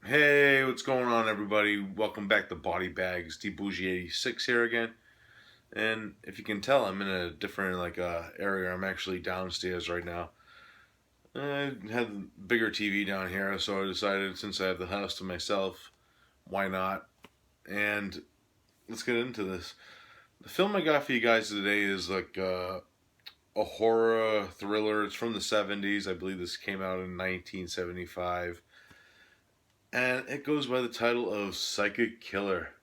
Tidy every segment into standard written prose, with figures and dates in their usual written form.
Hey, what's going on, everybody? Welcome back to Body Bags. Bourgie86 here again. And if you can tell, I'm in a different area. I'm actually downstairs right now. I had a bigger TV down here, so I decided since I have the house to myself, why not? And let's get into this. The film I got for you guys today is a horror thriller. It's from the 70s. I believe this came out in 1975. And it goes by the title of Psychic Killer.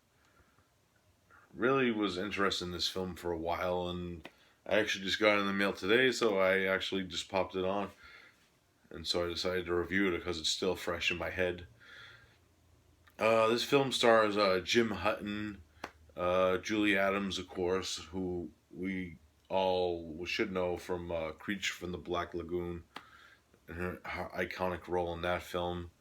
Really was interested in this film for a while, and I actually just got it in the mail today, so I actually just popped it on. And so I decided to review it because it's still fresh in my head. This film stars Jim Hutton, Julie Adams, of course, who we all should know from Creature from the Black Lagoon and her iconic role in that film.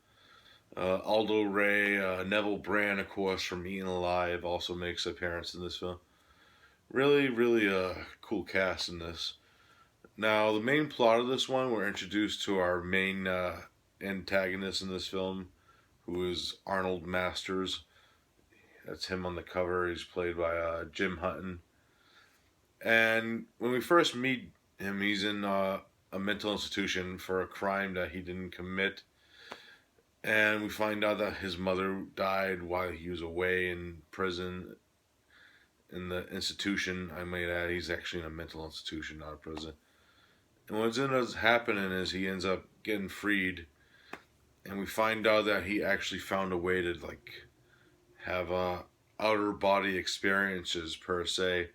Aldo Ray, Neville Brand, of course, from Eaten Alive, also makes an appearance in this film. Really, really a cool cast in this. Now, the main plot of this one, we're introduced to our main antagonist in this film, who is Arnold Masters. That's him on the cover. He's played by Jim Hutton. And when we first meet him, he's in a mental institution for a crime that he didn't commit. And we find out that his mother died while he was away in prison in the institution. I might add, he's actually in a mental institution, not a prison. And what ends up happening is he ends up getting freed, and we find out that he actually found a way to have outer body experiences per se,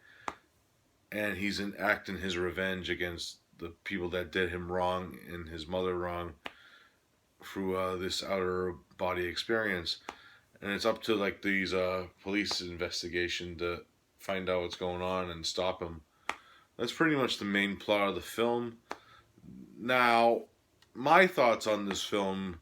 and he's enacting his revenge against the people that did him wrong and his mother wrong through this outer body experience. And it's up to these police investigation to find out what's going on and stop him. That's pretty much the main plot of the film. Now, my thoughts on this film,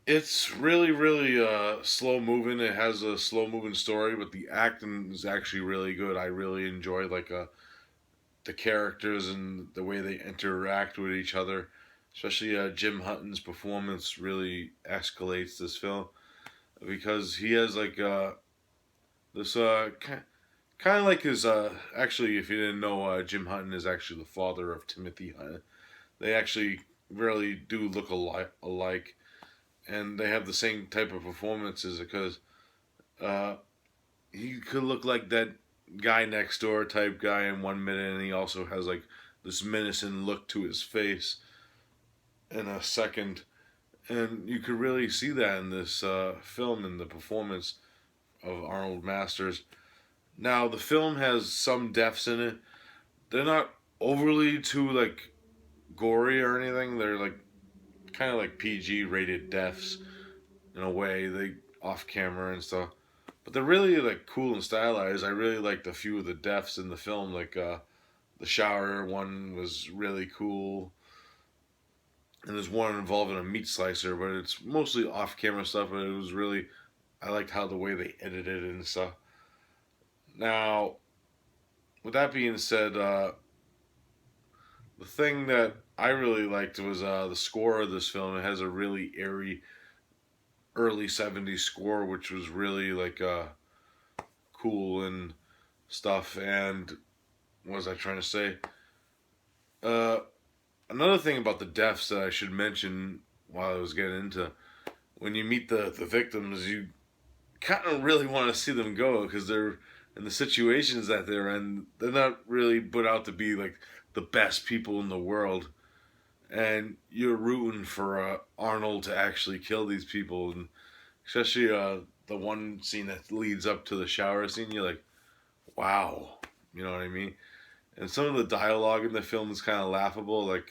it's really, really slow moving. It has a slow moving story, but the acting is actually really good. I really enjoy the characters and the way they interact with each other. Especially Jim Hutton's performance really escalates this film because he has this kind of like his actually, if you didn't know, Jim Hutton is actually the father of Timothy Hutton. They actually really do look alike, and they have the same type of performances because uh, he could look like that guy next door type guy in 1 minute, and he also has this menacing look to his face in a second, and you could really see that in this film in the performance of Arnold Masters. Now, the film has some deaths in it. They're not overly too gory or anything. They're kind of like PG rated deaths in a way. They off camera and stuff, but they're really cool and stylized. I really liked a few of the deaths in the film. The shower one was really cool, and there's one involving a meat slicer, but it's mostly off camera stuff. But it was really, I liked how the way they edited it and stuff. Now, with that being said, the thing that I really liked was the score of this film. It has a really airy early 70s score, which was really cool and stuff. And what was I trying to say? Uh, Another thing about the deaths that I should mention while I was getting into, when you meet the victims, you kind of really want to see them go because they're in the situations that they're in. They're not really put out to be the best people in the world, and you're rooting for Arnold to actually kill these people, and especially the one scene that leads up to the shower scene. You're like, wow, you know what I mean? And some of the dialogue in the film is kind of laughable. What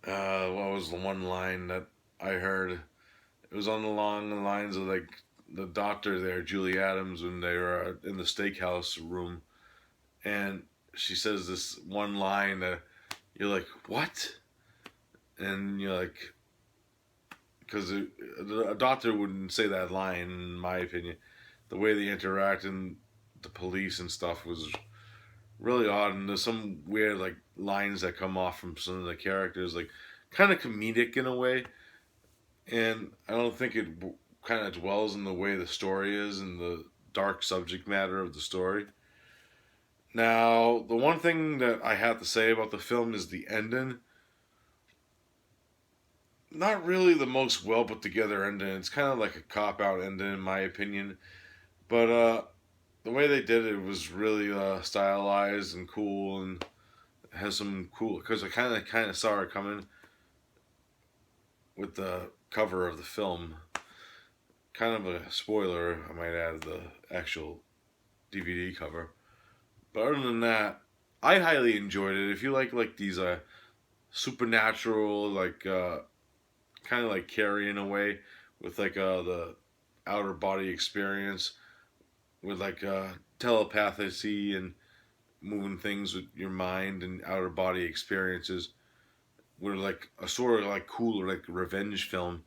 was the one line that I heard? It was along the lines of the doctor there, Julie Adams, when they were in the steakhouse room, and she says this one line that you're like, what? And you're like, because a doctor wouldn't say that line, in my opinion. The way they interact and the police and stuff was really odd, and there's some weird lines that come off from some of the characters, kind of comedic in a way. and I don't think it kind of dwells in the way the story is and the dark subject matter of the story. Now, the one thing that I have to say about the film is the ending. Not really the most well put together ending. It's kind of like a cop out ending, in my opinion. But the way they did it was really stylized and cool, and has some cool. Because I kind of saw it coming with the cover of the film. Kind of a spoiler, I might add, the actual DVD cover. But other than that, I highly enjoyed it. If you like these supernatural, like kind of like Carrie in a way, with like the outer body experience, with like telepathy and moving things with your mind and outer body experiences, with like a sort of like cool like revenge film.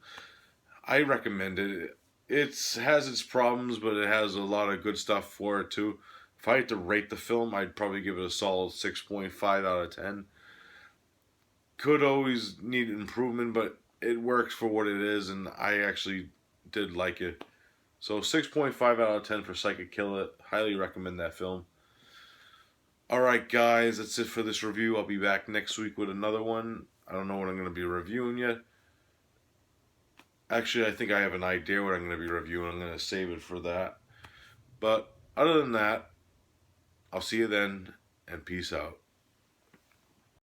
I recommend it. It has its problems, but it has a lot of good stuff for it too. If I had to rate the film, I'd probably give it a solid 6.5 out of 10. Could always need improvement, but it works for what it is, and I actually did like it. So 6.5 out of 10 for Psychic Kill It. Highly recommend that film. Alright, guys, that's it for this review. I'll be back next week with another one. I don't know what I'm going to be reviewing yet. Actually, I think I have an idea what I'm going to be reviewing. I'm going to save it for that. But other than that, I'll see you then, and peace out.